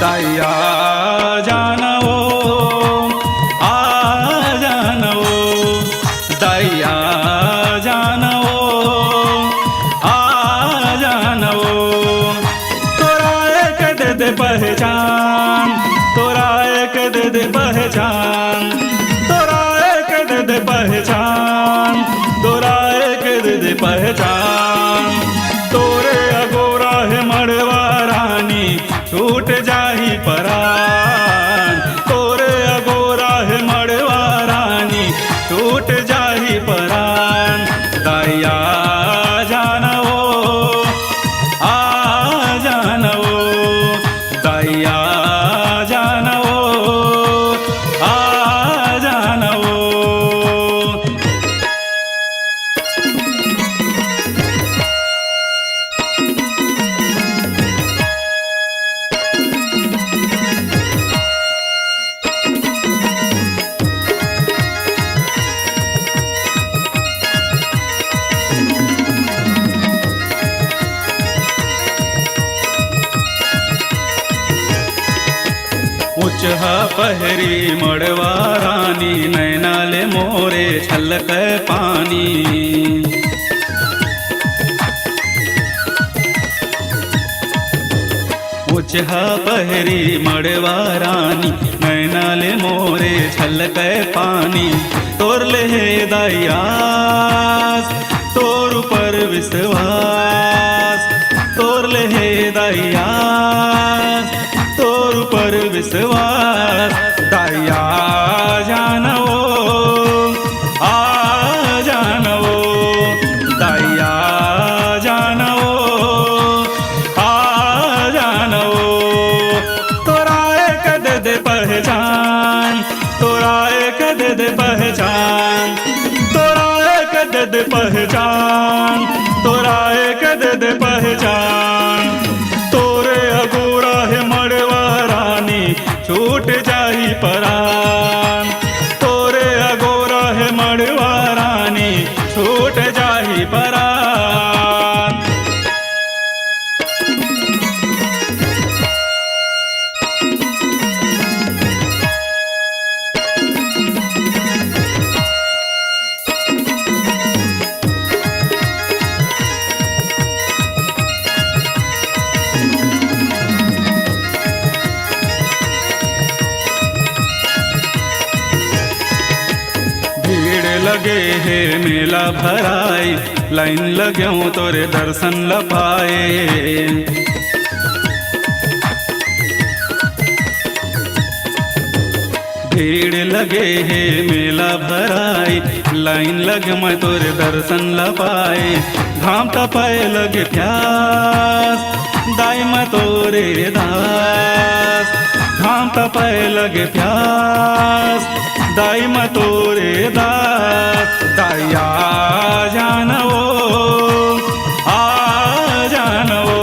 दैया जानवो आ जानवो दैया जानवो आ जानवो तोरा एक दे दे पहचान तोरा एक दे दे पहचान तोरा एक दे दे पहचान तोरा एक दे दे पहचान तोरे अगोरा है मड़वा रानी छूट जाही परान तोरे अगोरा है मड़वा रानी छूट जाही परान दैया जानवो आ जानवो दैया जानवो आ जानवो। ऊँच पहरी मड़वा रानी नैनाले मोरे छलक पानी ऊँच पहरी मड़वा रानी नैनाले मोरे छलक पानी तोर ले दयास तोर पर विश्वास तोर ले दयास तोर पर विश्वास दैया जानवो आ जानवो दैया जानवो आ जानवो तोरा एक दे दे पहचान तोरा एक दे दे पहचान तोरा एक दे दे पहचान तोरा एक दे दे पहचान तोरे अगोरा है मड़वा रानी छूट जाही परान तोरे अगोरा है मड़वा रानी छूट जाही परान। लगे है मेला भराई लाइन लग्यों तोरे दर्शन लपाए भीड़ लगे है मेला भराई लाइन लग मैं तोरे दर्शन लपाए घाम तपाए लगे प्यास दाई मैं तोरे दास घाम तपाए लगे प्यास दाई मैं तोरे दास दैया जानवो आ जानवो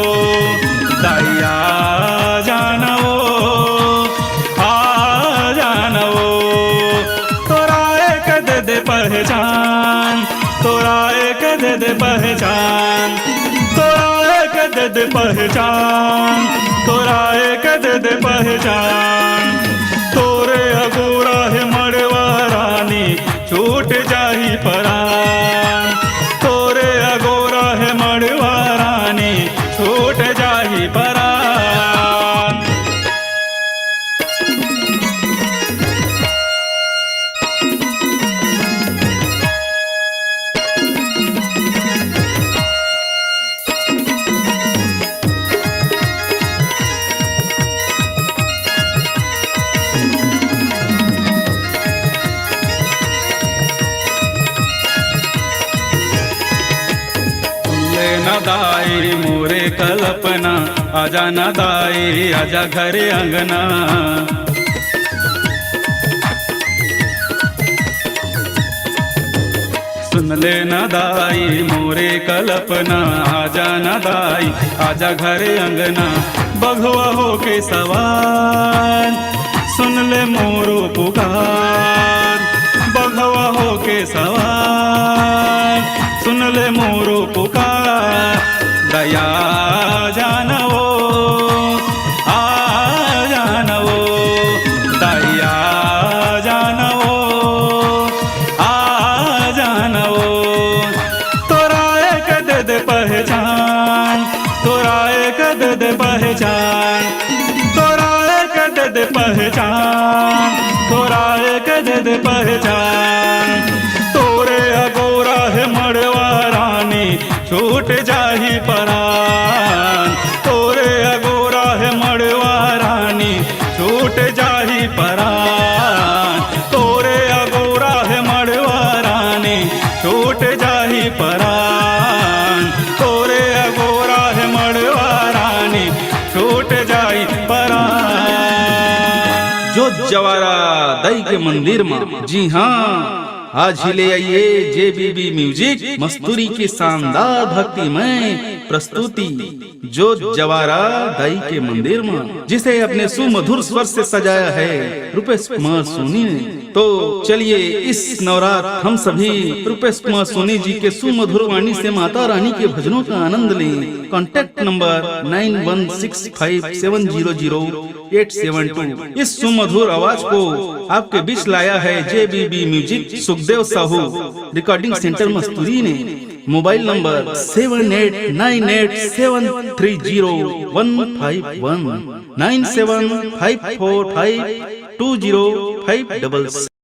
दैया जानवो आ जानवो तोरा एक दे दे पहचान तोरा एक दे दे पहचान तोरा एक दे दे पहचान तोरा एक दे दे पहचान तोरे अगोरा है मड़वा रानी छूट जाही परान तोरे अगोरा है मड़वा रानी छूट जाही परान। दाई मोरे कल्पना आजा न दाई आजा घरे अंगना सुन ले न दाई मोरे कल्पना आजा न दाई आजा घरे अंगना बघवा हो के सवार सुन ले मोरो पुकार बघवा हो के सवार सुन ले मोरो पुकार दया जानवो आ दे पहचान, तोराए के दे पहचान। तोरे अगोरा है मड़वा रानी छूट जाही परान, तोरे अगोरा है मड़वा रानी छूट जाही परान, तोरे अगोरा है मड़वा रानी छूट जाही परान, तोरे अगोरा है मड़वा रानी छूट जाही परान। जो जवारा दई के मंदिर में, जी हाँ आज ही ले आइए जेबीबी म्यूजिक मस्तूरी की शानदार भक्तिमय प्रस्तुति जो जवारा दाई के मंदिर में, जिसे अपने सुमधुर स्वर से सजाया है रूपेश कुमार सोनी ने। तो चलिए इस नवरात्र हम सभी रूपेश कुमार सोनी जी के सुमधुर वाणी से माता रानी के भजनों का आनंद लें। Contact number 9165700872। इस सुमधुर आवाज को आपके बीच लाया है JBB music Sukhdev Sahu recording centre Masturi ने। Mobile number 7899730151 9754520566।